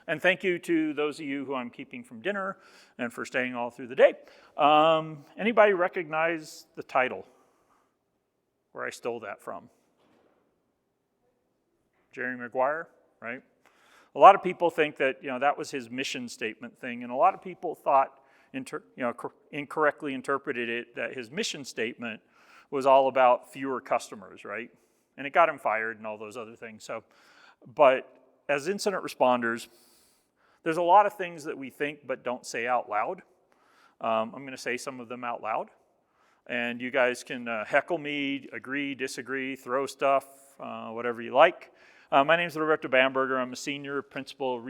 And thank you to those of you who I'm keeping from dinner and for staying all through the day. Anybody recognize the title, where I stole that from? Jerry Maguire, right? A lot of people think that, that was his mission statement thing, and a lot of people thought, incorrectly interpreted it, that his mission statement was all about fewer customers, right? And it got him fired and all those other things. So, but as incident responders, there's a lot of things that we think but don't say out loud. I'm going to say some of them out loud, and you guys can heckle me, agree, disagree, throw stuff, whatever you like. My name is Roberto Bamberger. I'm a senior principal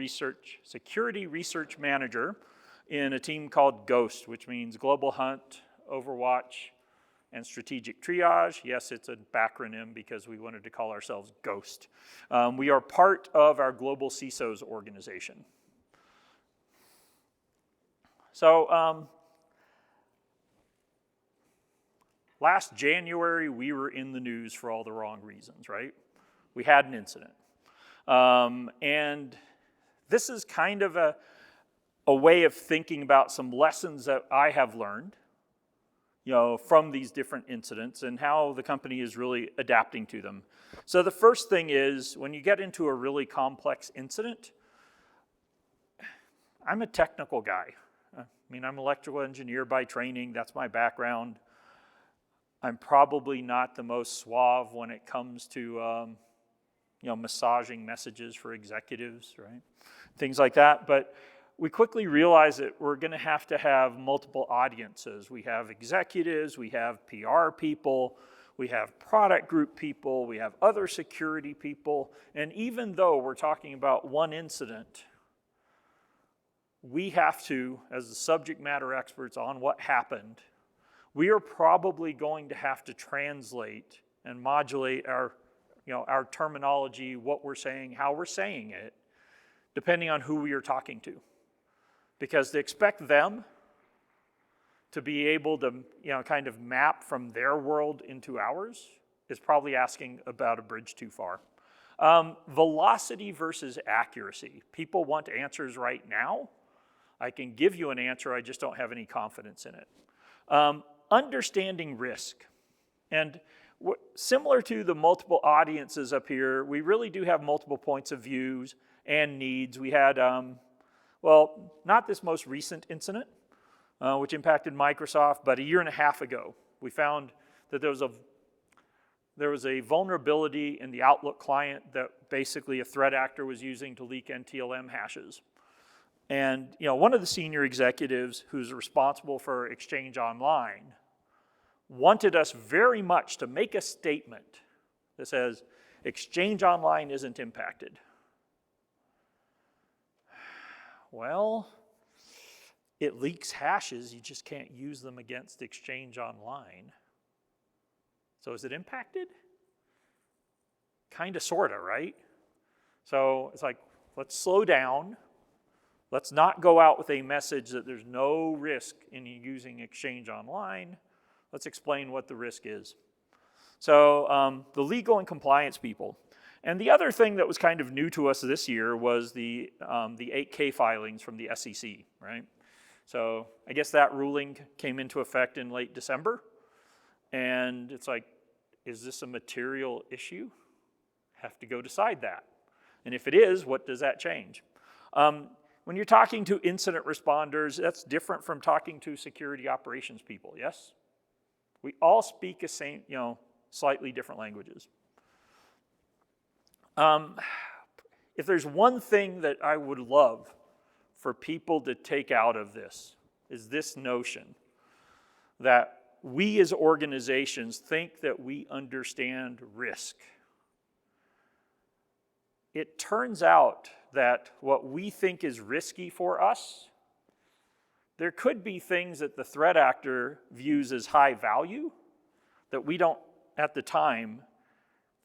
security research manager in a team called GHOST, which means Global Hunt, Overwatch, and Strategic Triage. Yes, it's a backronym because we wanted to call ourselves GHOST. We are part of our Global CISOs organization. So last January, we were in the news for all the wrong reasons, right? We had an incident. And this is kind of a way of thinking about some lessons that I have learned, from these different incidents and how the company is really adapting to them. So the first thing is, when you get into a really complex incident, I'm a technical guy. I'm an electrical engineer by training. That's my background. I'm probably not the most suave when it comes to massaging messages for executives, right? Things like that. But we quickly realize that we're going to have multiple audiences. We have executives, we have PR people, we have product group people, we have other security people. And even though we're talking about one incident, we have to, as the subject matter experts on what happened, we are probably going to have to translate and modulate our terminology, what we're saying, how we're saying it, depending on who we are talking to. Because to expect them to be able to, kind of map from their world into ours is probably asking about a bridge too far. Velocity versus accuracy. People want answers right now. I can give you an answer, I just don't have any confidence in it. Understanding risk. And similar to the multiple audiences up here, we really do have multiple points of views and needs. We had, not this most recent incident, which impacted Microsoft, but a year and a half ago, we found that there was a vulnerability in the Outlook client that basically a threat actor was using to leak NTLM hashes. And one of the senior executives who's responsible for Exchange Online wanted us very much to make a statement that says, Exchange Online isn't impacted. Well, it leaks hashes, you just can't use them against Exchange Online. So is it impacted? Kinda, sorta, right? So it's like, let's slow down. Let's not go out with a message that there's no risk in using Exchange Online. Let's explain what the risk is. So the legal and compliance people. And the other thing that was kind of new to us this year was the 8K filings from the SEC, right? So I guess that ruling came into effect in late December. And it's like, is this a material issue? Have to go decide that. And if it is, what does that change? When you're talking to incident responders, that's different from talking to security operations people, yes? We all speak the same, slightly different languages. If there's one thing that I would love for people to take out of this, is this notion that we as organizations think that we understand risk. It turns out that what we think is risky for us, there could be things that the threat actor views as high value that we don't, at the time,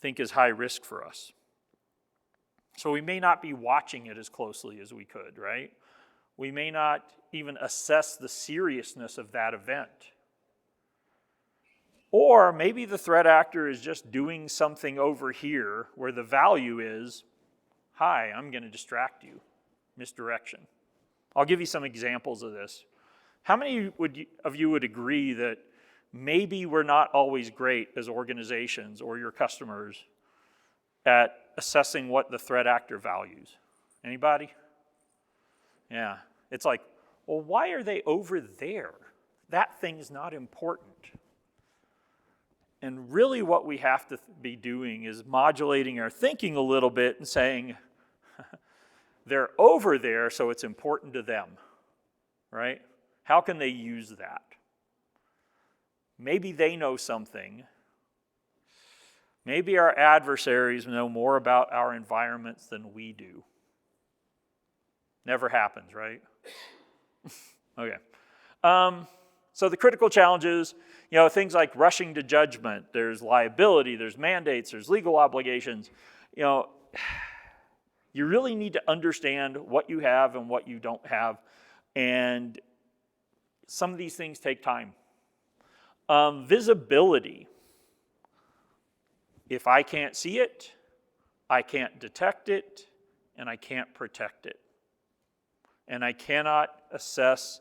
think is high risk for us. So we may not be watching it as closely as we could, right? We may not even assess the seriousness of that event. Or maybe the threat actor is just doing something over here where the value is, hi, I'm going to distract you. misdirection. I'll give you some examples of this. How many of you would agree that maybe we're not always great as organizations or your customers at assessing what the threat actor values? Anybody? Yeah. It's like, well, why are they over there? That thing's not important. And really what we have to be doing is modulating our thinking a little bit and saying, they're over there, so it's important to them, right? How can they use that? Maybe they know something. Maybe our adversaries know more about our environments than we do. Never happens, right? Okay. So the critical challenges, things like rushing to judgment, there's liability, there's mandates, there's legal obligations. You really need to understand what you have and what you don't have. And some of these things take time. Visibility. If I can't see it, I can't detect it, and I can't protect it. And I cannot assess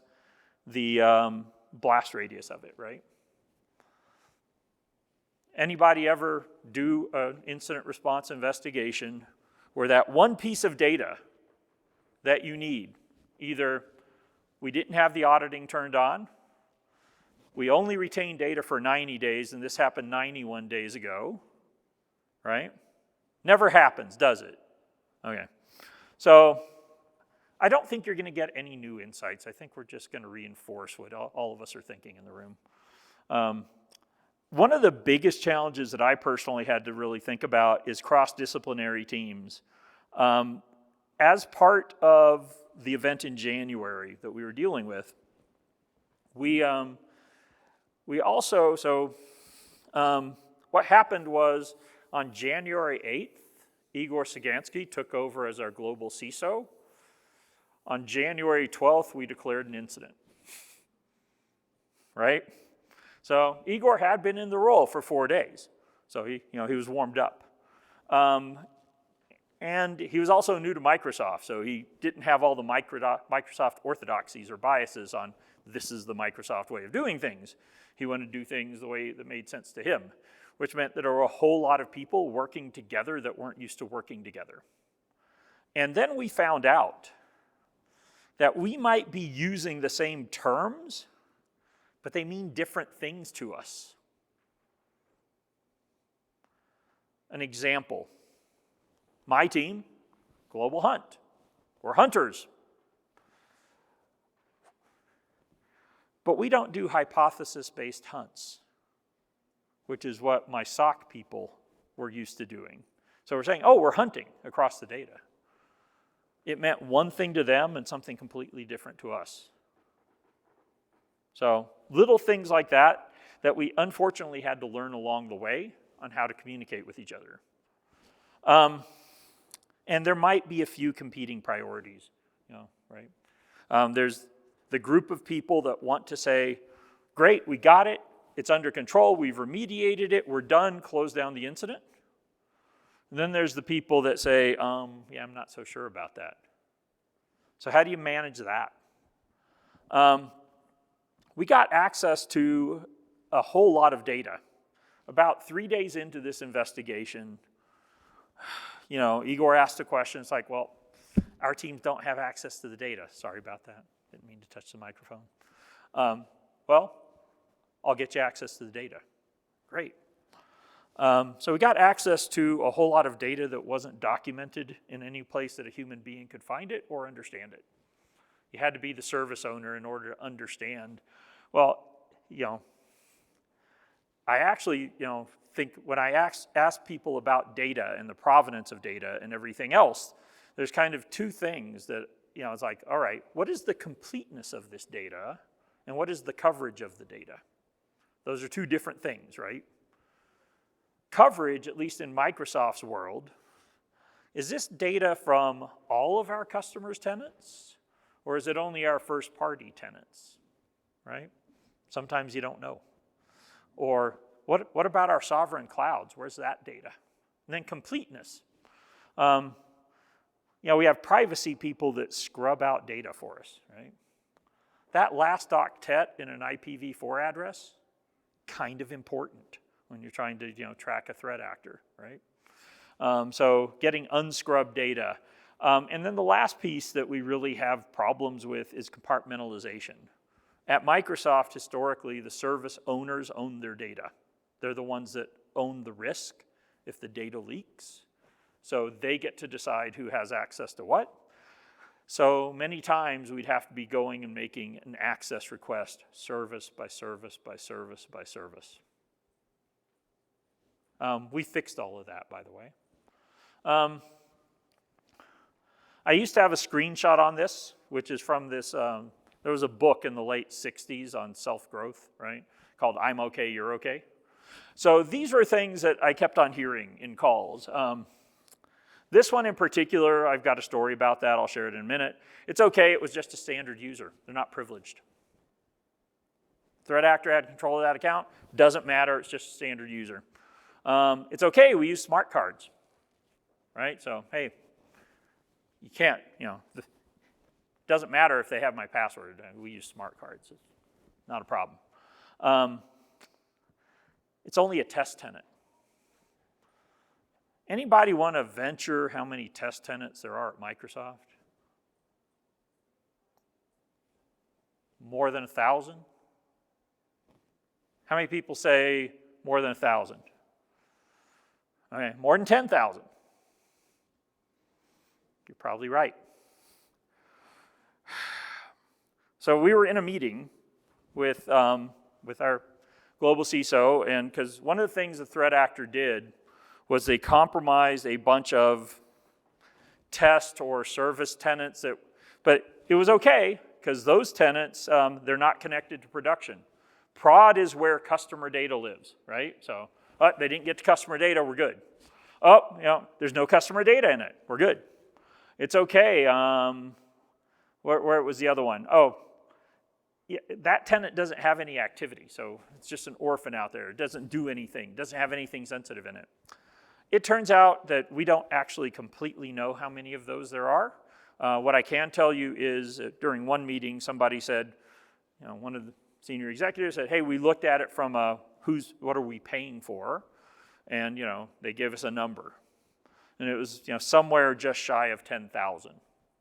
the blast radius of it, right? Anybody ever do an incident response investigation where that one piece of data that you need, either we didn't have the auditing turned on, we only retained data for 90 days, and this happened 91 days ago, right? Never happens, does it? Okay. So I don't think you're going to get any new insights. I think we're just going to reinforce what all of us are thinking in the room. One of the biggest challenges that I personally had to really think about is cross-disciplinary teams. As part of the event in January that we were dealing with, what happened was on January 8th, Igor Sagansky took over as our global CISO. On January 12th, we declared an incident, right? So Igor had been in the role for 4 days, so he was warmed up. And he was also new to Microsoft, so he didn't have all the Microsoft orthodoxies or biases on this is the Microsoft way of doing things. He wanted to do things the way that made sense to him, which meant that there were a whole lot of people working together that weren't used to working together. And then we found out that we might be using the same terms, but they mean different things to us. An example, my team, Global Hunt. We're hunters. But we don't do hypothesis-based hunts, which is what my SOC people were used to doing. So we're saying, oh, we're hunting across the data. It meant one thing to them and something completely different to us. So little things like that we unfortunately had to learn along the way on how to communicate with each other. And there might be a few competing priorities, right? There's the group of people that want to say, great, we got it, it's under control, we've remediated it, we're done, close down the incident. And then there's the people that say, yeah, I'm not so sure about that. So how do you manage that? We got access to a whole lot of data. About 3 days into this investigation, Igor asked a question. It's like, well, our teams don't have access to the data. Sorry about that. Didn't mean to touch the microphone. Well, I'll get you access to the data. Great. So we got access to a whole lot of data that wasn't documented in any place that a human being could find it or understand it. You had to be the service owner in order to understand. Well, I actually, think when I ask people about data and the provenance of data and everything else, there's kind of two things that, it's like, all right, what is the completeness of this data and what is the coverage of the data? Those are two different things, right? Coverage, at least in Microsoft's world, is this data from all of our customers' tenants, or is it only our first-party tenants, right? Sometimes you don't know. Or what about our sovereign clouds? Where's that data? And then completeness. we have privacy people that scrub out data for us, right? That last octet in an IPv4 address, kind of important when you're trying to track a threat actor, right? So getting unscrubbed data. And then the last piece that we really have problems with is compartmentalization. At Microsoft, historically, the service owners own their data. They're the ones that own the risk if the data leaks. So they get to decide who has access to what. So many times we'd have to be going and making an access request service by service by service by service. We fixed all of that, by the way. I used to have a screenshot on this, which is from this, there was a book in the late 60s on self-growth, right, called I'm Okay, You're Okay. So these were things that I kept on hearing in calls. This one in particular, I've got a story about that. I'll share it in a minute. It's okay, it was just a standard user. They're not privileged. Threat actor had control of that account. Doesn't matter, it's just a standard user. It's okay, we use smart cards, right? So, hey, you can't, it doesn't matter if they have my password. We use smart cards. It's not a problem. It's only a test tenant. Anybody want to venture how many test tenants there are at Microsoft? More than 1,000? How many people say more than 1,000? Okay, more than 10,000. You're probably right. So we were in a meeting with our global CISO, and because one of the things the threat actor did was they compromised a bunch of test or service tenants, but it was okay because those tenants, they're not connected to production. Prod is where customer data lives, right? So they didn't get to customer data, we're good. There's no customer data in it, we're good. It's okay. Where was the other one? Yeah, that tenant doesn't have any activity, so it's just an orphan out there. It doesn't do anything, doesn't have anything sensitive in it. It turns out that we don't actually completely know how many of those there are. What I can tell you is during one meeting, somebody said, one of the senior executives said, hey, we looked at it from what are we paying for? And, they gave us a number. And it was, somewhere just shy of 10,000.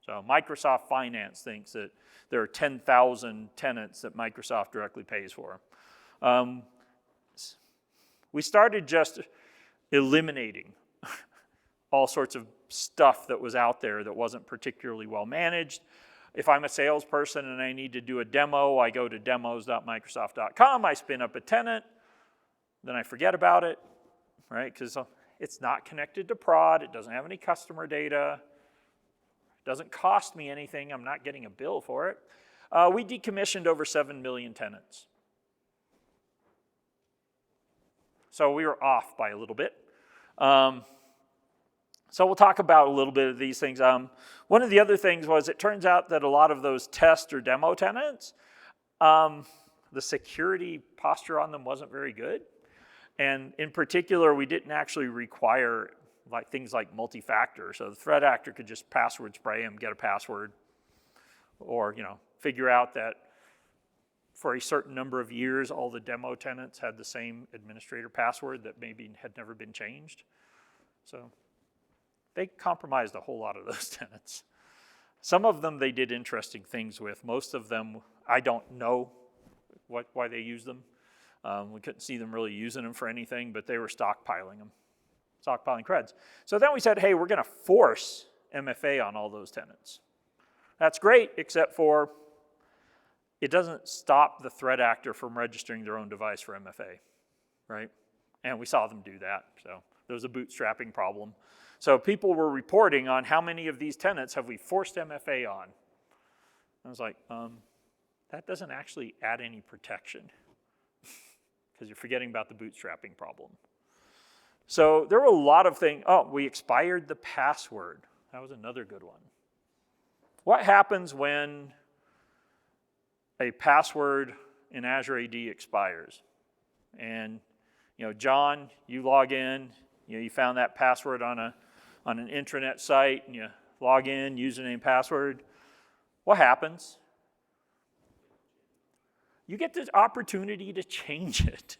So Microsoft Finance thinks that there are 10,000 tenants that Microsoft directly pays for. We started just eliminating all sorts of stuff that was out there that wasn't particularly well managed. If I'm a salesperson and I need to do a demo, I go to demos.microsoft.com, I spin up a tenant, then I forget about it, right? Because it's not connected to prod, it doesn't have any customer data, it doesn't cost me anything, I'm not getting a bill for it. We decommissioned over 7 million tenants. So we were off by a little bit. So we'll talk about a little bit of these things. One of the other things was it turns out that a lot of those test or demo tenants, the security posture on them wasn't very good. And in particular, we didn't actually require things like multi-factor. So the threat actor could just password spray them, get a password, or figure out that for a certain number of years, all the demo tenants had the same administrator password that maybe had never been changed. So they compromised a whole lot of those tenants. Some of them they did interesting things with. Most of them, I don't know why they used them. We couldn't see them really using them for anything, but they were stockpiling them, stockpiling creds. So then we said, hey, we're going to force MFA on all those tenants. That's great, except for it doesn't stop the threat actor from registering their own device for MFA, right? And we saw them do that, so there was a bootstrapping problem. So people were reporting on how many of these tenants have we forced MFA on. I was like, that doesn't actually add any protection because you're forgetting about the bootstrapping problem. So there were a lot of things. Oh, we expired the password. That was another good one. What happens when a password in Azure AD expires? And John, you log in, you found that password on an intranet site, and you log in, username, password. What happens? You get the opportunity to change it.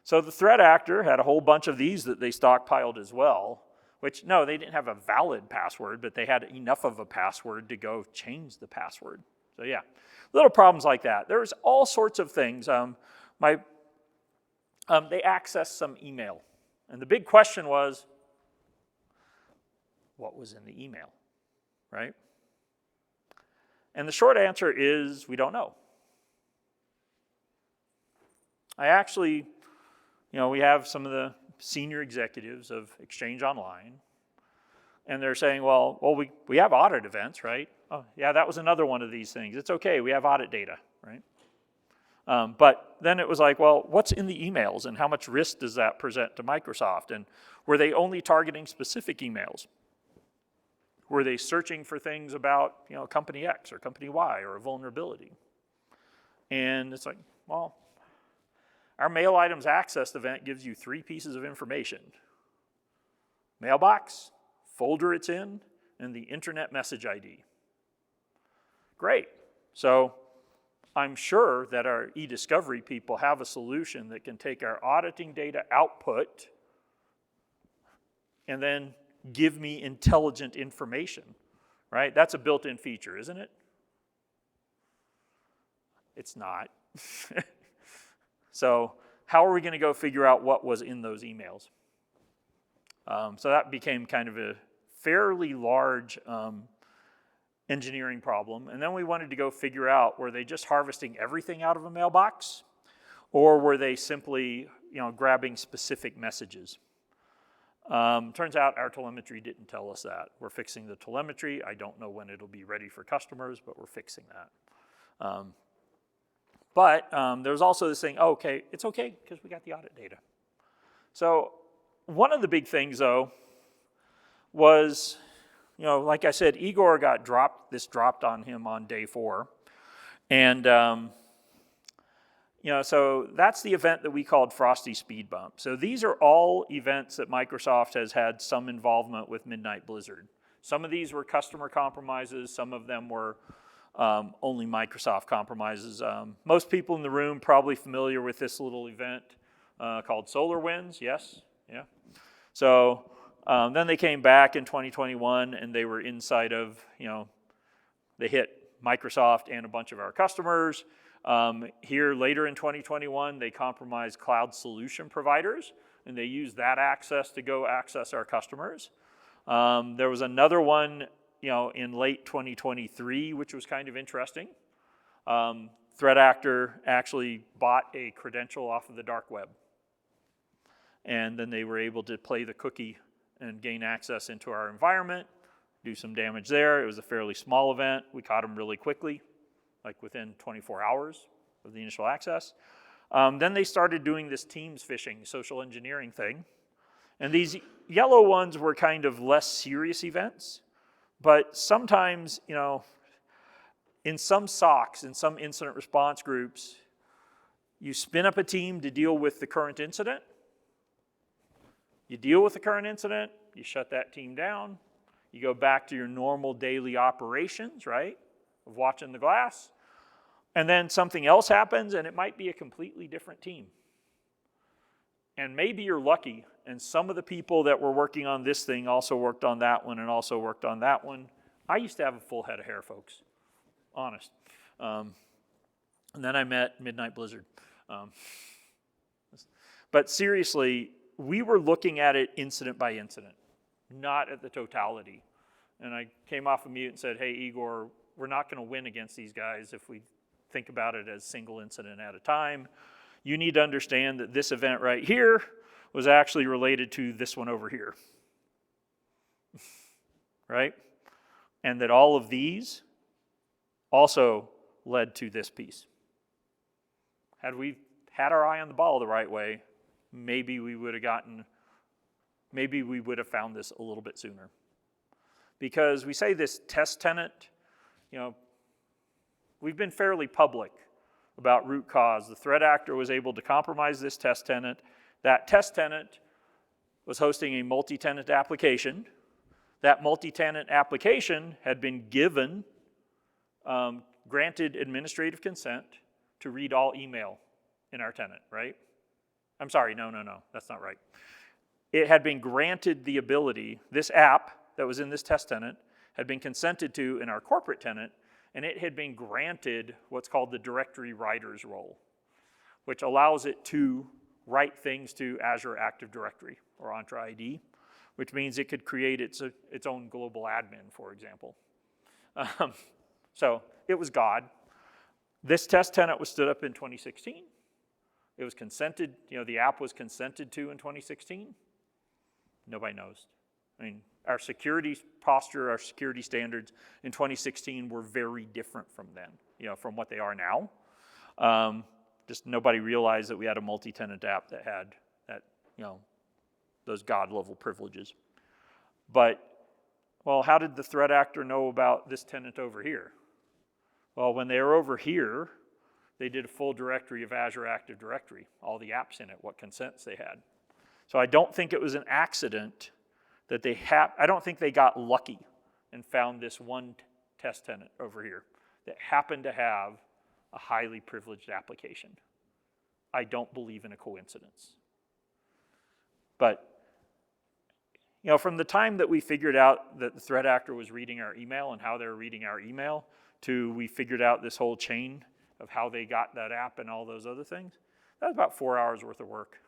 So the threat actor had a whole bunch of these that they stockpiled as well, which, no, they didn't have a valid password, but they had enough of a password to go change the password. So yeah, little problems like that. There's all sorts of things. They accessed some email. And the big question was, what was in the email, right? And the short answer is, we don't know. I actually, we have some of the senior executives of Exchange Online, and they're saying, well, we have audit events, right? Oh, yeah, that was another one of these things. It's okay, we have audit data, right? But then it was like, well, what's in the emails, and how much risk does that present to Microsoft? And were they only targeting specific emails? Were they searching for things about, company X or company Y or a vulnerability? And it's like, well, our mail items accessed event gives you 3 pieces of information: mailbox, folder it's in, and the internet message ID. Great. So I'm sure that our e-discovery people have a solution that can take our auditing data output and then give me intelligent information, right? That's a built-in feature, isn't it? It's not. So how are we going to go figure out what was in those emails? So that became kind of a fairly large engineering problem. And then we wanted to go figure out, were they just harvesting everything out of a mailbox? Or were they simply grabbing specific messages? Turns out our telemetry didn't tell us that. We're fixing the telemetry. I don't know when it'll be ready for customers, but we're fixing that. But there's also this thing, okay, it's okay because we got the audit data. So one of the big things, though, was, like I said, Igor got dropped on him on day 4. And, so that's the event that we called Frosty Speed Bump. So these are all events that Microsoft has had some involvement with Midnight Blizzard. Some of these were customer compromises. Some of them were only Microsoft compromises. Most people in the room probably familiar with this little event called SolarWinds, yes? Yeah. So then they came back in 2021 and they were inside of, they hit Microsoft and a bunch of our customers. Here later in 2021, they compromised cloud solution providers and they used that access to go access our customers. There was another one in late 2023, which was kind of interesting. Threat actor actually bought a credential off of the dark web. And then they were able to play the cookie and gain access into our environment, do some damage there. It was a fairly small event. We caught them really quickly, like within 24 hours of the initial access. Then they started doing this Teams phishing, social engineering thing. And these yellow ones were kind of less serious events. But sometimes, in some SOCs, in some incident response groups, you spin up a team to deal with the current incident. You deal with the current incident, you shut that team down, you go back to your normal daily operations, right, of watching the glass, and then something else happens and it might be a completely different team. And maybe you're lucky, and some of the people that were working on this thing also worked on that one and also worked on that one. I used to have a full head of hair, folks, honest. And then I met Midnight Blizzard. But seriously, we were looking at it incident by incident, not at the totality. And I came off of mute and said, hey, Igor, we're not going to win against these guys if we think about it as single incident at a time. You need to understand that this event right here was actually related to this one over here, right? And that all of these also led to this piece. Had we had our eye on the ball the right way, maybe we would have found this a little bit sooner. Because we say this test tenant, we've been fairly public about root cause. The threat actor was able to compromise this test tenant. That test tenant was hosting a multi-tenant application That multi-tenant application had been given, granted administrative consent to read all email in our tenant, right? I'm sorry, no, that's not right. It had been granted the ability, this app that was in this test tenant had been consented to in our corporate tenant, and it had been granted what's called the directory writers role, which allows it to write things to Azure Active Directory or Entra ID, which means it could create its own global admin, for example. So it was God. This test tenant was stood up in 2016. It was consented, the app was consented to in 2016. Nobody knows. I mean, our security posture, our security standards in 2016 were very different from then, from what they are now. Just nobody realized that we had a multi-tenant app that had that, those God-level privileges. But, well, how did the threat actor know about this tenant over here? Well, when they were over here, they did a full directory of Azure Active Directory, all the apps in it, what consents they had. So I don't think it was an accident that I don't think they got lucky and found this one test tenant over here that happened to have a highly privileged application. I don't believe in a coincidence. But, from the time that we figured out that the threat actor was reading our email and how they were reading our email to we figured out this whole chain of how they got that app and all those other things, that was about 4 hours worth of work.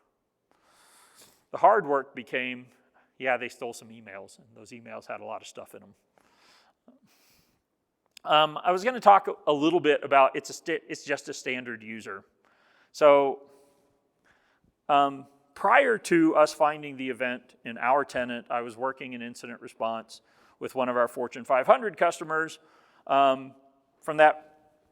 The hard work became, they stole some emails, and those emails had a lot of stuff in them. I was going to talk a little bit about it's just a standard user. So prior to us finding the event in our tenant, I was working in incident response with one of our Fortune 500 customers. From that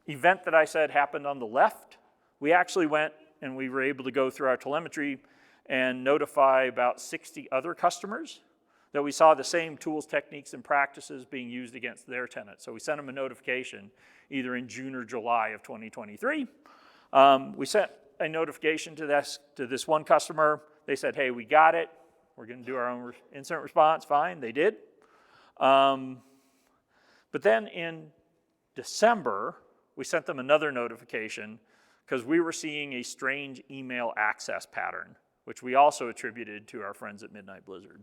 event that I said happened on the left, we actually went and we were able to go through our telemetry and notify about 60 other customers that we saw the same tools, techniques, and practices being used against their tenants. So we sent them a notification either in June or July of 2023. We sent a notification to this one customer. They said, hey, we got it. We're going to do our own incident response. Fine, they did. But then in December, we sent them another notification because we were seeing a strange email access pattern, which we also attributed to our friends at Midnight Blizzard.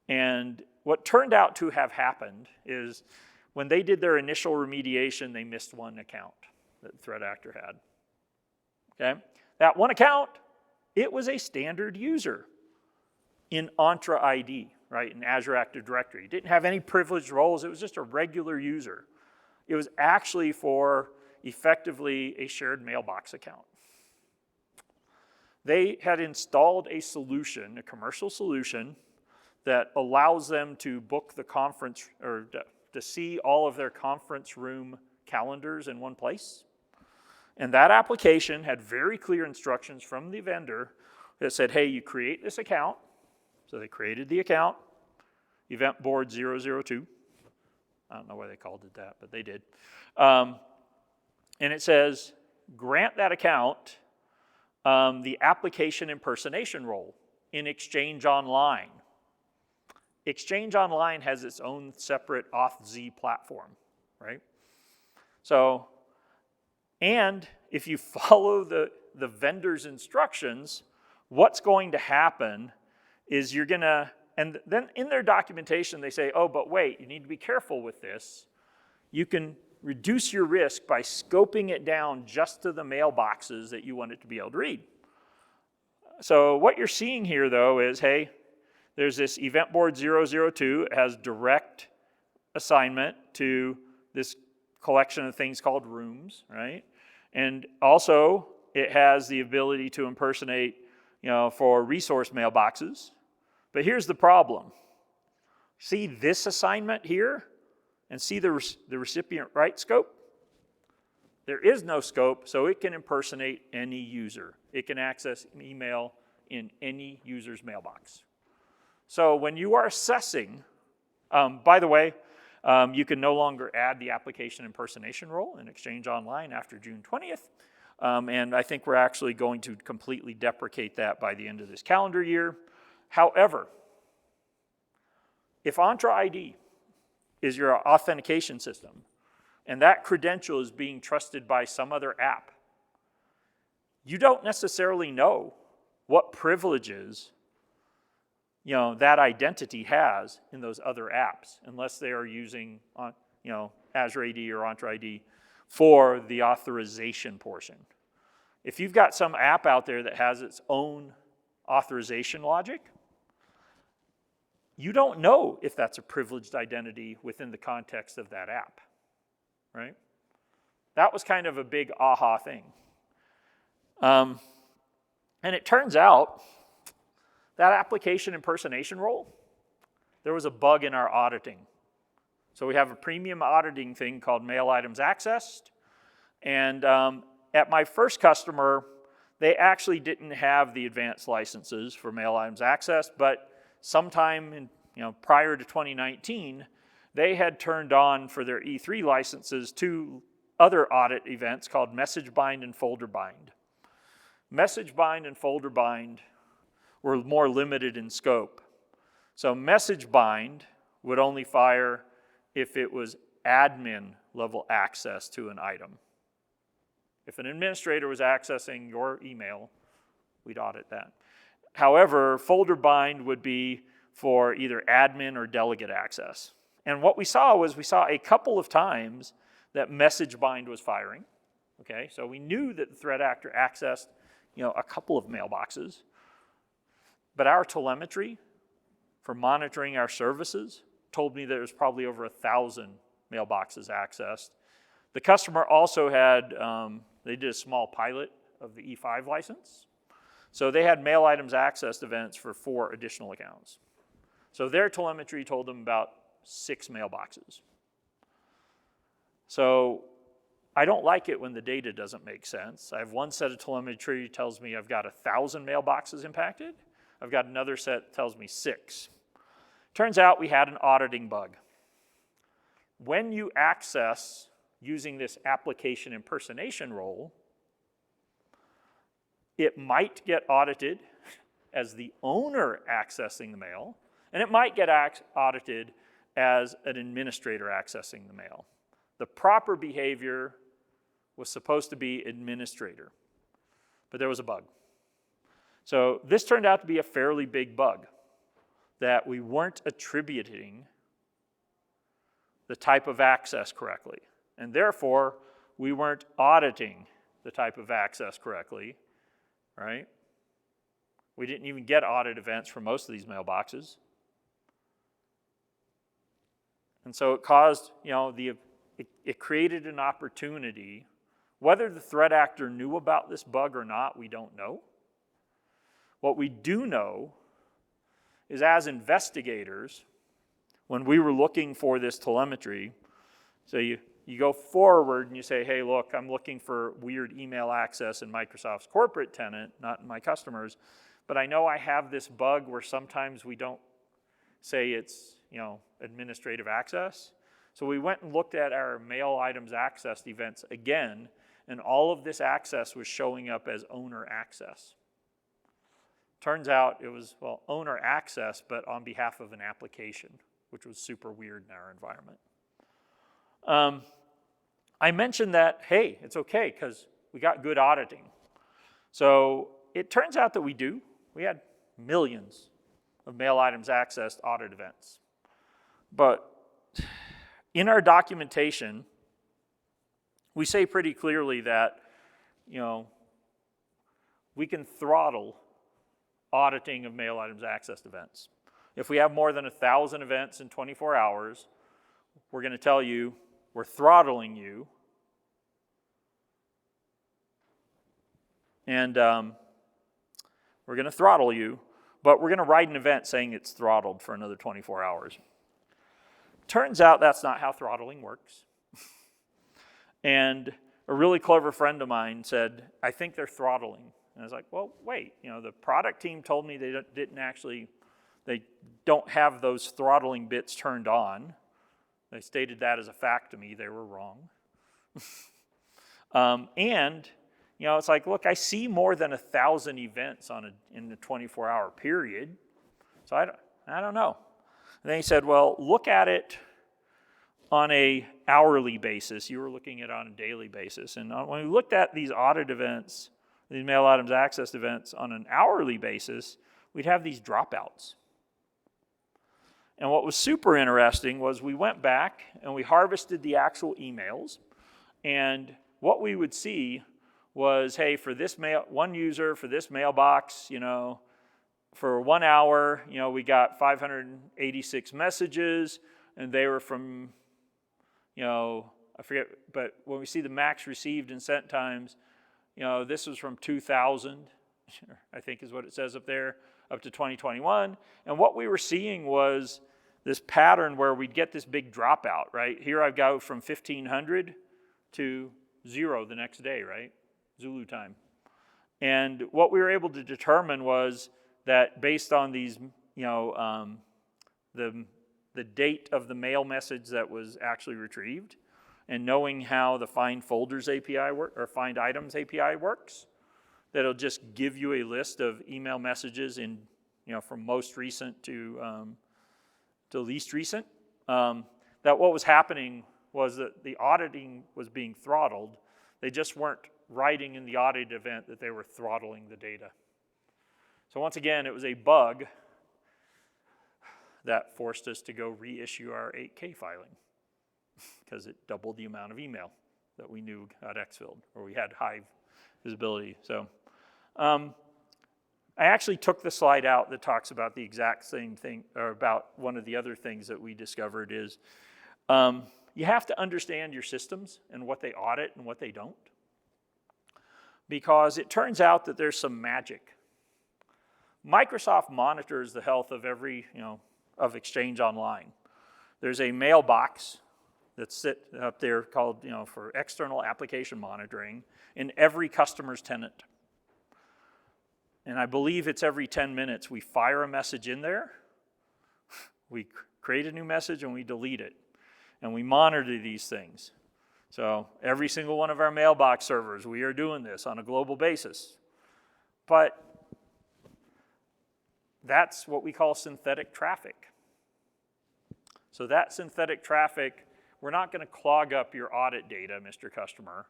And what turned out to have happened is when they did their initial remediation, they missed one account that the threat actor had. Okay? That one account, it was a standard user in Entra ID, right, in Azure Active Directory. It didn't have any privileged roles. It was just a regular user. It was actually for effectively a shared mailbox account. They had installed a solution, a commercial solution, that allows them to book the conference or to see all of their conference room calendars in one place. And that application had very clear instructions from the vendor that said, hey, you create this account. So they created the account, event board 002. I don't know why they called it that, but they did. And it says, grant that account the application impersonation role in Exchange Online. Exchange Online has its own separate Auth-Z platform, right? So, and if you follow the vendor's instructions, what's going to happen is you're going to, and then in their documentation they say, oh, but wait, you need to be careful with this. You can reduce your risk by scoping it down just to the mailboxes that you want it to be able to read. So what you're seeing here, though, is, hey, there's this event board 002. It has direct assignment to this collection of things called rooms, right? And also, it has the ability to impersonate, for resource mailboxes. But here's the problem. See this assignment here? And see the recipient right scope? There is no scope, so it can impersonate any user. It can access an email in any user's mailbox. So when you are assessing, by the way, you can no longer add the application impersonation role in Exchange Online after June 20th. And I think we're actually going to completely deprecate that by the end of this calendar year. However, if Entra ID is your authentication system, and that credential is being trusted by some other app, you don't necessarily know what privileges that identity has in those other apps, unless they are using Azure AD or Entra ID for the authorization portion. If you've got some app out there that has its own authorization logic, you don't know if that's a privileged identity within the context of that app, right? That was kind of a big aha thing. And it turns out that application impersonation role, there was a bug in our auditing. So we have a premium auditing thing called mail items accessed. And at my first customer, they actually didn't have the advanced licenses for mail items accessed, but sometime prior to 2019, they had turned on for their E3 licenses 2 other audit events called message bind and folder bind. Message bind and folder bind were more limited in scope. So message bind would only fire if it was admin level access to an item. If an administrator was accessing your email, we'd audit that. However, folder bind would be for either admin or delegate access. And what we saw a couple of times that message bind was firing. Okay, so we knew that the threat actor accessed a couple of mailboxes. But our telemetry for monitoring our services told me there was probably over 1,000 mailboxes accessed. The customer also had, they did a small pilot of the E5 license. So they had mail items accessed events for 4 additional accounts. So their telemetry told them about 6 mailboxes. So I don't like it when the data doesn't make sense. I have one set of telemetry that tells me I've got 1,000 mailboxes impacted. I've got another set that tells me 6. Turns out we had an auditing bug. When you access using this application impersonation role, it might get audited as the owner accessing the mail, and it might get audited as an administrator accessing the mail. The proper behavior was supposed to be administrator, but there was a bug. So this turned out to be a fairly big bug, that we weren't attributing the type of access correctly. And therefore, we weren't auditing the type of access correctly, right? We didn't even get audit events for most of these mailboxes. And so it caused, it created an opportunity. Whether the threat actor knew about this bug or not, we don't know. What we do know is, as investigators, when we were looking for this telemetry, so you go forward and you say, hey, look, I'm looking for weird email access in Microsoft's corporate tenant, not in my customers, but I know I have this bug where sometimes we don't say it's administrative access. So we went and looked at our mail items accessed events again, and all of this access was showing up as owner access. Turns out it was, owner access, but on behalf of an application, which was super weird in our environment. I mentioned that, hey, it's okay because we got good auditing. So it turns out that we had millions of mail items accessed audit events. But in our documentation, we say pretty clearly that, we can throttle auditing of mail items accessed events. If we have more than 1,000 events in 24 hours, we're going to tell you we're throttling you, and we're going to throttle you, but we're going to write an event saying it's throttled for another 24 hours. Turns out that's not how throttling works. And a really clever friend of mine said, I think they're throttling. And I was like, well, wait, the product team told me they don't have those throttling bits turned on. They stated that as a fact to me. They were wrong. It's like, look, I see more than 1,000 events in a 24-hour period. So I don't know. And they said, well, look at it on a hourly basis. You were looking at it on a daily basis. And when we looked at these audit events, these mail items access events on an hourly basis, we'd have these dropouts. And what was super interesting was we went back and we harvested the actual emails, and what we would see was, hey, for this one user, for this mailbox, for 1 hour, we got 586 messages, and they were from, I forget, but when we see the max received and sent times, this was from 2000, I think is what it says up there, up to 2021. And what we were seeing was this pattern where we'd get this big dropout, right? Here I've got from 1500 to 0 the next day, right? Zulu time. And what we were able to determine was that based on these, the date of the mail message that was actually retrieved, and knowing how the Find Folders API or Find Items API works, that it'll just give you a list of email messages in, from most recent to least recent. That what was happening was that the auditing was being throttled. They just weren't writing in the audit event that they were throttling the data. So once again, it was a bug that forced us to go reissue our 8K filing because it doubled the amount of email that we knew got exfilled, or we had high visibility. So I actually took the slide out that talks about the exact same thing, or about one of the other things that we discovered is you have to understand your systems and what they audit and what they don't, because it turns out that there's some magic. Microsoft monitors the health of every, of Exchange Online. There's a mailbox that's sit up there called, for external application monitoring in every customer's tenant. And I believe it's every 10 minutes we fire a message in there, we create a new message, and we delete it. And we monitor these things. So every single one of our mailbox servers, we are doing this on a global basis. But that's what we call synthetic traffic. So that synthetic traffic, we're not going to clog up your audit data, Mr. Customer,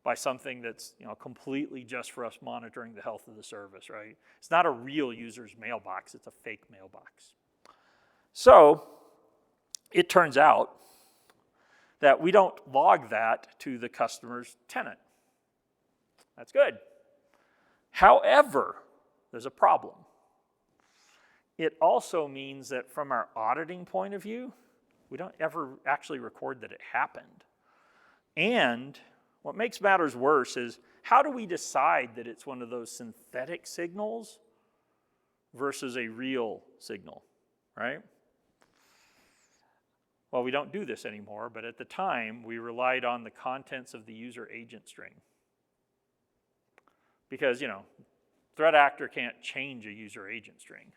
by something that's completely just for us monitoring the health of the service, right? It's not a real user's mailbox, it's a fake mailbox. So it turns out that we don't log that to the customer's tenant. That's good. However, there's a problem. It also means that from our auditing point of view, we don't ever actually record that it happened. And what makes matters worse is, how do we decide that it's one of those synthetic signals versus a real signal, right? Well, we don't do this anymore, but at the time, we relied on the contents of the user agent string. Because, threat actor can't change a user agent string.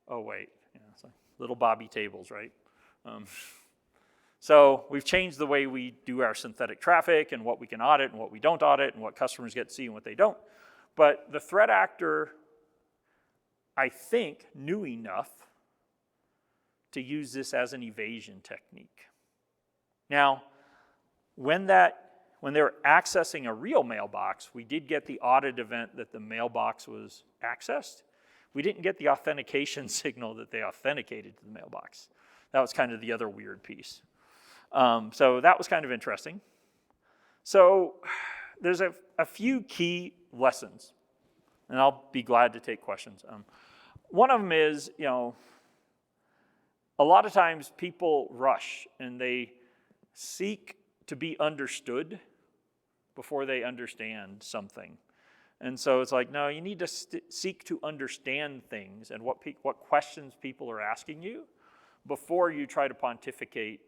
Oh, wait, it's like little Bobby tables, right? So we've changed the way we do our synthetic traffic and what we can audit and what we don't audit and what customers get to see and what they don't. But the threat actor, I think, knew enough to use this as an evasion technique. Now, when they were accessing a real mailbox, we did get the audit event that the mailbox was accessed. We didn't get the authentication signal that they authenticated to the mailbox. That was kind of the other weird piece. So that was kind of interesting. So there's a few key lessons, and I'll be glad to take questions. One of them is, a lot of times people rush and they seek to be understood before they understand something. And so it's like, no, you need to seek to understand things and what questions people are asking you before you try to pontificate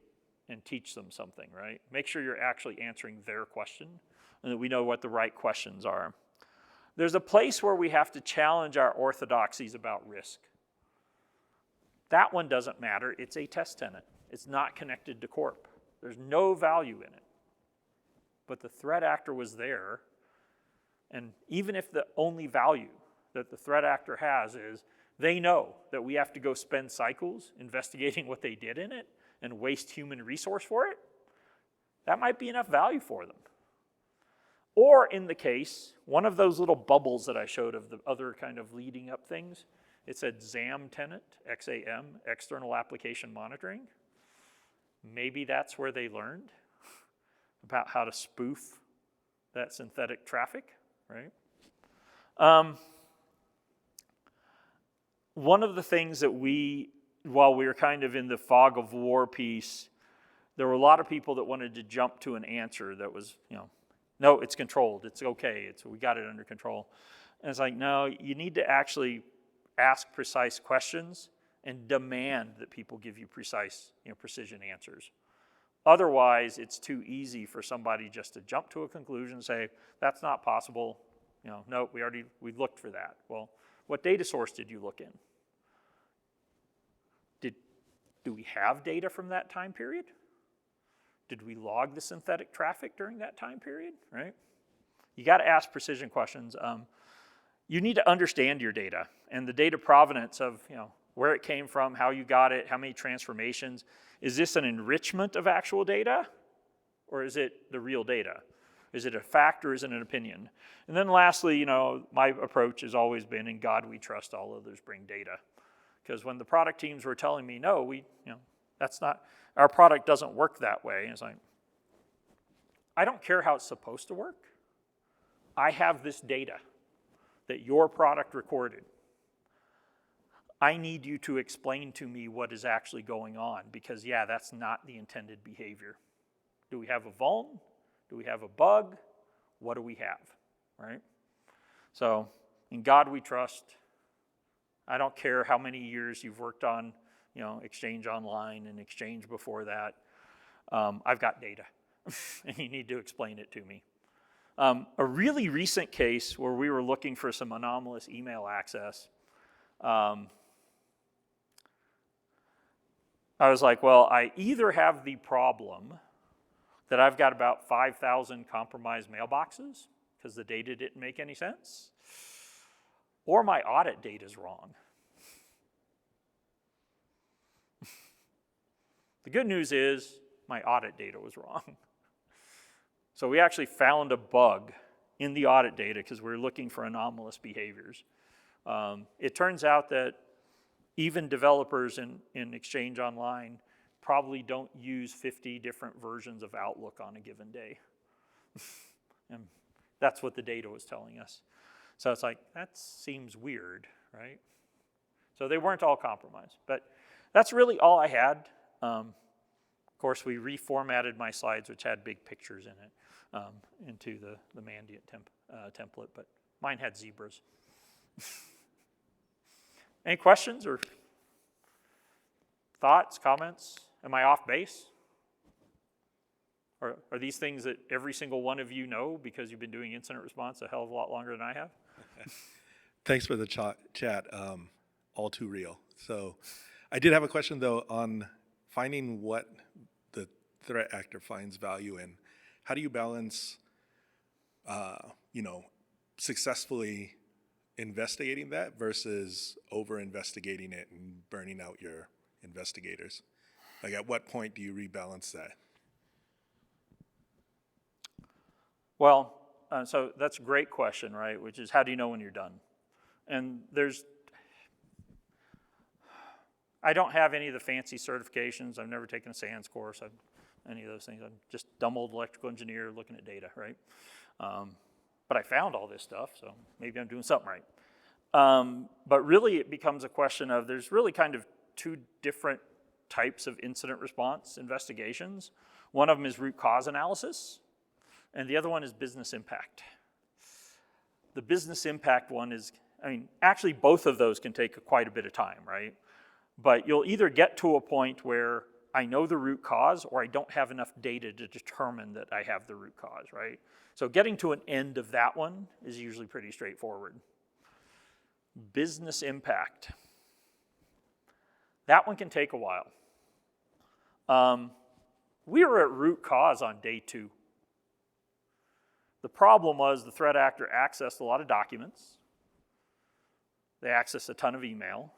and teach them something, right? Make sure you're actually answering their question and that we know what the right questions are. There's a place where we have to challenge our orthodoxies about risk. That one doesn't matter. It's a test tenant. It's not connected to Corp. There's no value in it. But the threat actor was there, and even if the only value that the threat actor has is They know that we have to go spend cycles investigating what they did in it and waste human resource for it. That might be enough value for them. Or in the case, one of those little bubbles that I showed of the other kind of leading up things, it said XAM tenant, XAM, external application monitoring. Maybe that's where they learned about how to spoof that synthetic traffic, right? One of the things that while we were kind of in the fog of war piece, there were a lot of people that wanted to jump to an answer that was, no, it's controlled, it's okay, we got it under control. And it's like, no, you need to actually ask precise questions and demand that people give you precise, precision answers. Otherwise, it's too easy for somebody just to jump to a conclusion and say, that's not possible, no, we looked for that. Well, what data source did you look in? Do we have data from that time period? Did we log the synthetic traffic during that time period, right? You got to ask precision questions. You need to understand your data and the data provenance of, where it came from, how you got it, how many transformations. Is this an enrichment of actual data, or is it the real data? Is it a fact, or is it an opinion? And then lastly, my approach has always been, in God we trust, all others bring data. Because when the product teams were telling me, no, that's not, our product doesn't work that way. And it's like, I don't care how it's supposed to work. I have this data that your product recorded. I need you to explain to me what is actually going on, because that's not the intended behavior. Do we have a vuln? Do we have a bug? What do we have, right? So, in God we trust. I don't care how many years you've worked on, Exchange Online and Exchange before that. I've got data, and you need to explain it to me. A really recent case where we were looking for some anomalous email access, I was like, well, I either have the problem that I've got about 5,000 compromised mailboxes because the data didn't make any sense, or my audit data is wrong. The good news is my audit data was wrong. So we actually found a bug in the audit data because we were looking for anomalous behaviors. It turns out that even developers in Exchange Online probably don't use 50 different versions of Outlook on a given day. And that's what the data was telling us. So it's like, that seems weird, right? So they weren't all compromised. But that's really all I had. Of course, we reformatted my slides, which had big pictures in it, into the Mandiant template, but mine had zebras. Any questions or thoughts, comments? Am I off base? Or are these things that every single one of you know because you've been doing incident response a hell of a lot longer than I have? Thanks for the chat. All too real. So I did have a question, though, on finding what the threat actor finds value in. How do you balance, successfully investigating that versus over-investigating it and burning out your investigators? Like, at what point do you rebalance that? Well, so that's a great question, right? Which is, how do you know when you're done? And I don't have any of the fancy certifications. I've never taken a SANS course, any of those things. I'm just dumb old electrical engineer looking at data, right? But I found all this stuff, so maybe I'm doing something right. But really it becomes a question of, there's really kind of two different types of incident response investigations. One of them is root cause analysis, and the other one is business impact. The business impact one is, actually both of those can take quite a bit of time, right? But you'll either get to a point where I know the root cause, or I don't have enough data to determine that I have the root cause, right? So getting to an end of that one is usually pretty straightforward. Business impact. That one can take a while. We were at root cause on day 2. The problem was the threat actor accessed a lot of documents. They accessed a ton of email.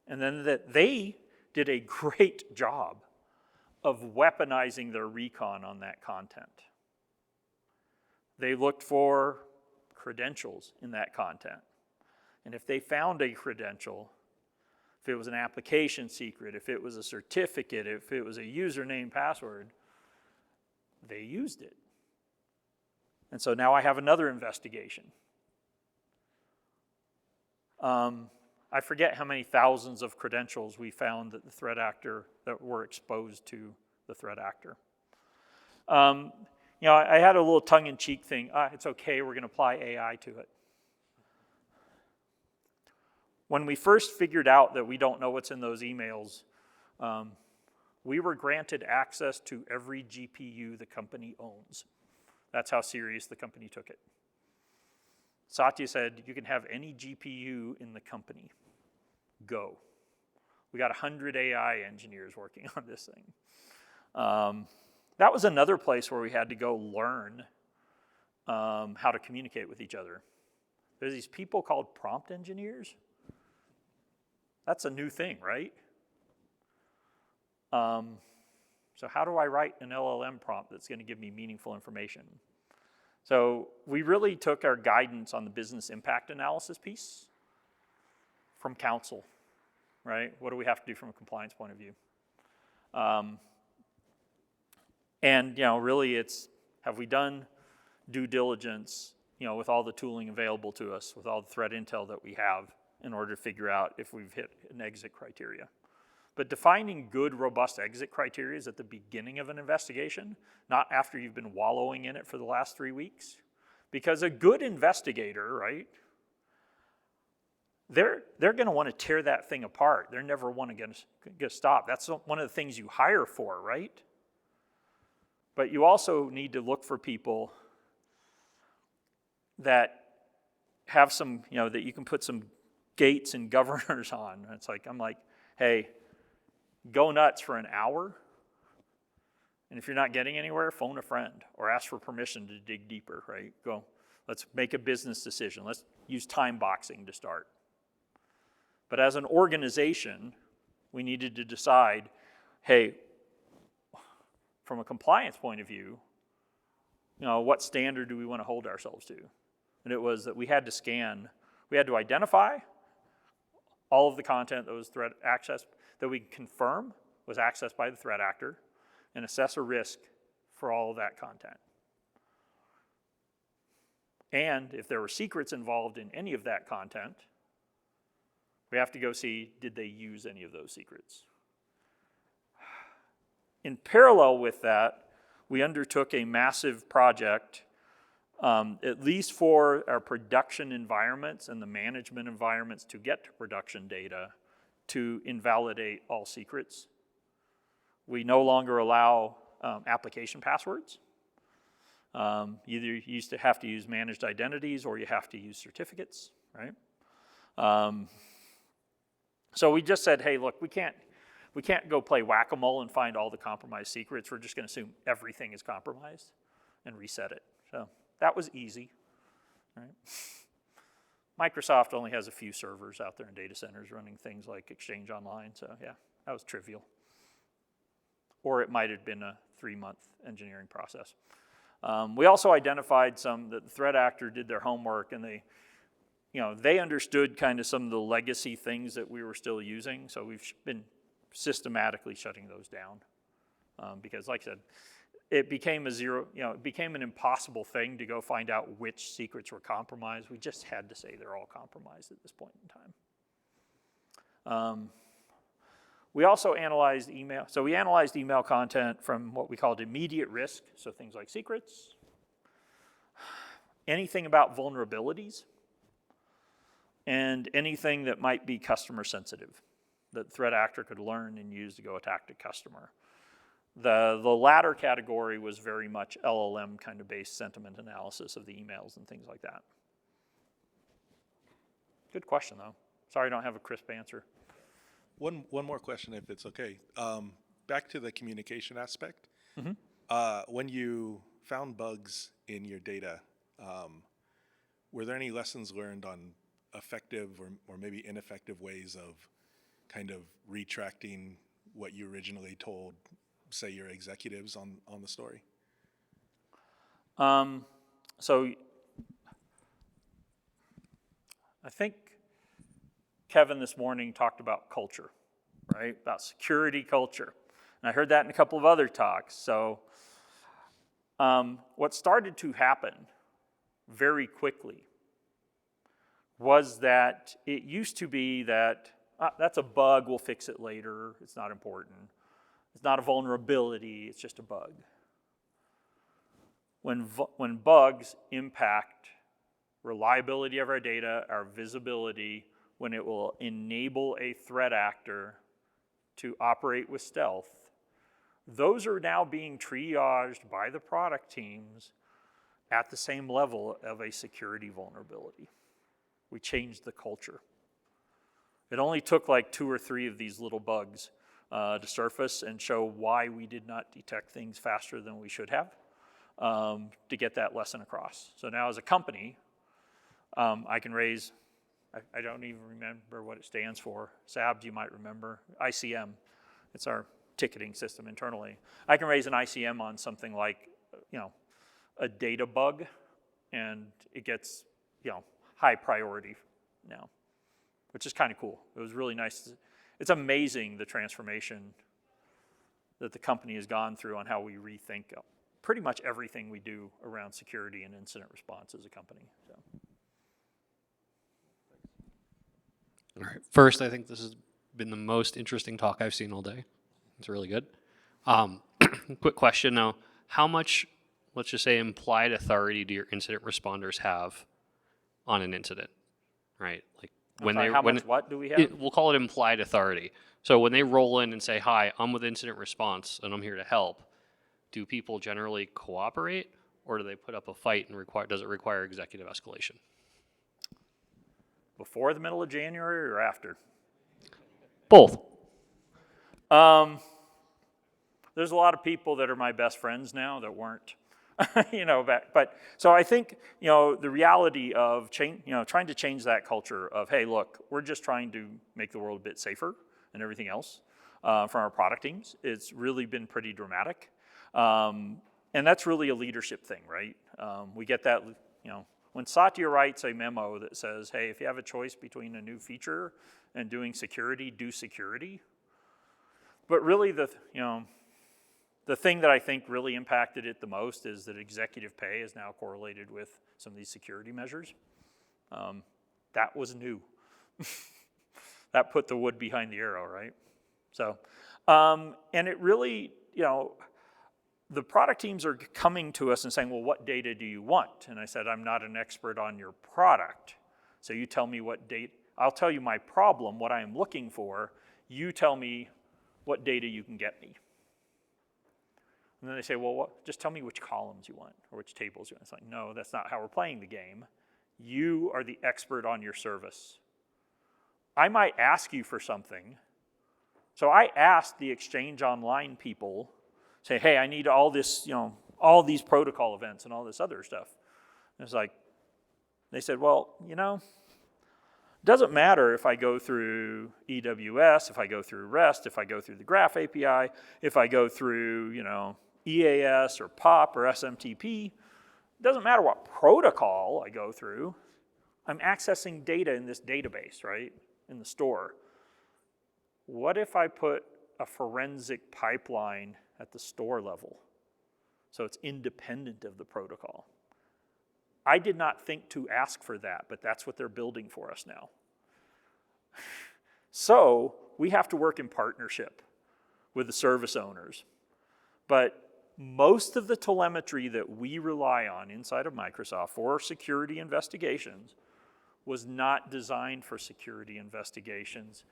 And then that they did a great job of weaponizing their recon on that content. They looked for credentials in that content. And if they found a credential, if it was an application secret, if it was a certificate, if it was a username, password, they used it. And so now I have another investigation. I forget how many thousands of credentials we found that the threat actor, that were exposed to the threat actor. I had a little tongue-in-cheek thing. It's okay, we're going to apply AI to it. When we first figured out that we don't know what's in those emails, we were granted access to every GPU the company owns. That's how serious the company took it. Satya said, you can have any GPU in the company. Go. We got 100 AI engineers working on this thing. That was another place where we had to go learn how to communicate with each other. There's these people called prompt engineers. That's a new thing, right? So how do I write an LLM prompt that's going to give me meaningful information? So we really took our guidance on the business impact analysis piece from counsel, right? What do we have to do from a compliance point of view? And really it's, have we done due diligence, with all the tooling available to us, with all the threat intel that we have in order to figure out if we've hit an exit criteria. But defining good, robust exit criteria is at the beginning of an investigation, not after you've been wallowing in it for the last 3 weeks. Because a good investigator, right, they're going to want to tear that thing apart. They're never want to get stopped. That's one of the things you hire for, right? But you also need to look for people that have some, that you can put some gates and governors on. I'm like, hey, go nuts for an hour, and if you're not getting anywhere, phone a friend or ask for permission to dig deeper, right? Go, let's make a business decision. Let's use time boxing to start. But as an organization, we needed to decide, hey, from a compliance point of view, what standard do we want to hold ourselves to? And it was that we had to identify all of the content that was threat accessed, that we confirm was accessed by the threat actor, and assess a risk for all of that content. And if there were secrets involved in any of that content, we have to go see, did they use any of those secrets? In parallel with that, we undertook a massive project, at least for our production environments and the management environments to get to production data, to invalidate all secrets. We no longer allow application passwords. Either you used to have to use managed identities or you have to use certificates, right? So we just said, hey, look, we can't go play whack-a-mole and find all the compromised secrets. We're just going to assume everything is compromised and reset it. So that was easy, right? Microsoft only has a few servers out there in data centers running things like Exchange Online, so yeah, that was trivial. Or it might have been a 3-month engineering process. We also identified that the threat actor did their homework, and they understood kind of some of the legacy things that we were still using, so we've been systematically shutting those down. Because like I said, it became it became an impossible thing to go find out which secrets were compromised. We just had to say they're all compromised at this point in time. We also analyzed email. So we analyzed email content from what we called immediate risk, so things like secrets, anything about vulnerabilities, and anything that might be customer sensitive that the threat actor could learn and use to go attack the customer. The latter category was very much LLM kind of based sentiment analysis of the emails and things like that. Good question, though. Sorry I don't have a crisp answer. One more question, if it's okay. Back to the communication aspect. Mm-hmm. When you found bugs in your data, were there any lessons learned on effective or maybe ineffective ways of kind of retracting what you originally told, say, your executives on the story? So I think Kevin this morning talked about culture, right? About security culture. And I heard that in a couple of other talks. So what started to happen very quickly was that it used to be that that's a bug, we'll fix it later, it's not important. It's not a vulnerability, it's just a bug. When bugs impact reliability of our data, our visibility, when it will enable a threat actor to operate with stealth, those are now being triaged by the product teams at the same level of a security vulnerability. We changed the culture. It only took like 2 or 3 of these little bugs to surface and show why we did not detect things faster than we should have to get that lesson across. So now as a company, I can raise, I don't even remember what it stands for. Sabs, you might remember. ICM. It's our ticketing system internally. I can raise an ICM on something like, a data bug, and it gets, high priority now, which is kind of cool. It was really nice. It's amazing the transformation that the company has gone through on how we rethink pretty much everything we do around security and incident response as a company. So. All right. First, I think this has been the most interesting talk I've seen all day. It's really good. Quick question now. How much, let's just say, implied authority do your incident responders have on an incident, right? Like what do we have? We'll call it implied authority. So when they roll in and say, "Hi, I'm with incident response and I'm here to help," do people generally cooperate, or do they put up a fight and does it require executive escalation? Before the middle of January or after? Both. There's a lot of people that are my best friends now that weren't, but so I think, the reality of trying to change that culture of, hey, look, we're just trying to make the world a bit safer and everything else from our product teams. It's really been pretty dramatic. And that's really a leadership thing, right? We get that, when Satya writes a memo that says, hey, if you have a choice between a new feature and doing security, do security. But really the thing that I think really impacted it the most is that executive pay is now correlated with some of these security measures. That was new. That put the wood behind the arrow, right? So, and it really, the product teams are coming to us and saying, well, what data do you want? And I said, I'm not an expert on your product. So you tell me what data, I'll tell you my problem, what I am looking for. You tell me what data you can get me. And then they say, well, just tell me which columns you want or which tables you want. It's like, no, that's not how we're playing the game. You are the expert on your service. I might ask you for something. So I asked the Exchange Online people, say, hey, I need all this, all these protocol events and all this other stuff. And it's like, they said, well, it doesn't matter if I go through EWS, if I go through REST, if I go through the Graph API, if I go through, EAS or POP or SMTP. It doesn't matter what protocol I go through. I'm accessing data in this database, right, in the store. What if I put a forensic pipeline at the store level so it's independent of the protocol? I did not think to ask for that, but that's what they're building for us now. So we have to work in partnership with the service owners. But most of the telemetry that we rely on inside of Microsoft for security investigations was not designed for security investigations.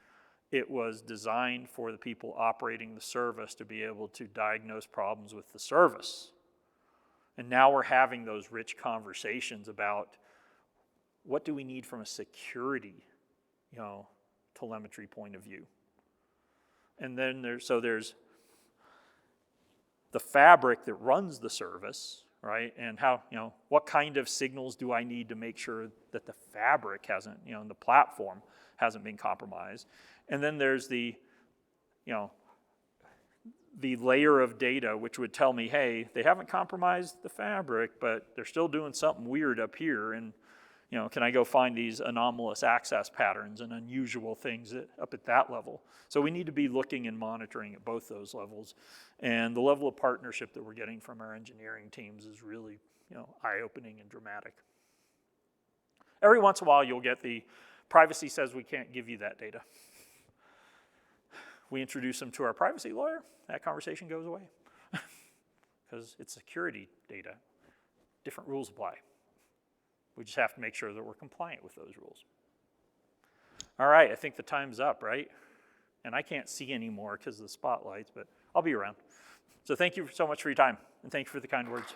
It was designed for the people operating the service to be able to diagnose problems with the service. And now we're having those rich conversations about what do we need from a security, telemetry point of view. And then there's the fabric that runs the service, right? And how, what kind of signals do I need to make sure that the fabric hasn't, and the platform hasn't been compromised? And then there's the layer of data which would tell me, hey, they haven't compromised the fabric, but they're still doing something weird up here, and can I go find these anomalous access patterns and unusual things up at that level? So we need to be looking and monitoring at both those levels. And the level of partnership that we're getting from our engineering teams is really, eye-opening and dramatic. Every once in a while, you'll get the privacy says we can't give you that data. We introduce them to our privacy lawyer, that conversation goes away. Because it's security data. Different rules apply. We just have to make sure that we're compliant with those rules. All right, I think the time's up, right? And I can't see anymore because of the spotlights, but I'll be around. So thank you so much for your time, and thank you for the kind words.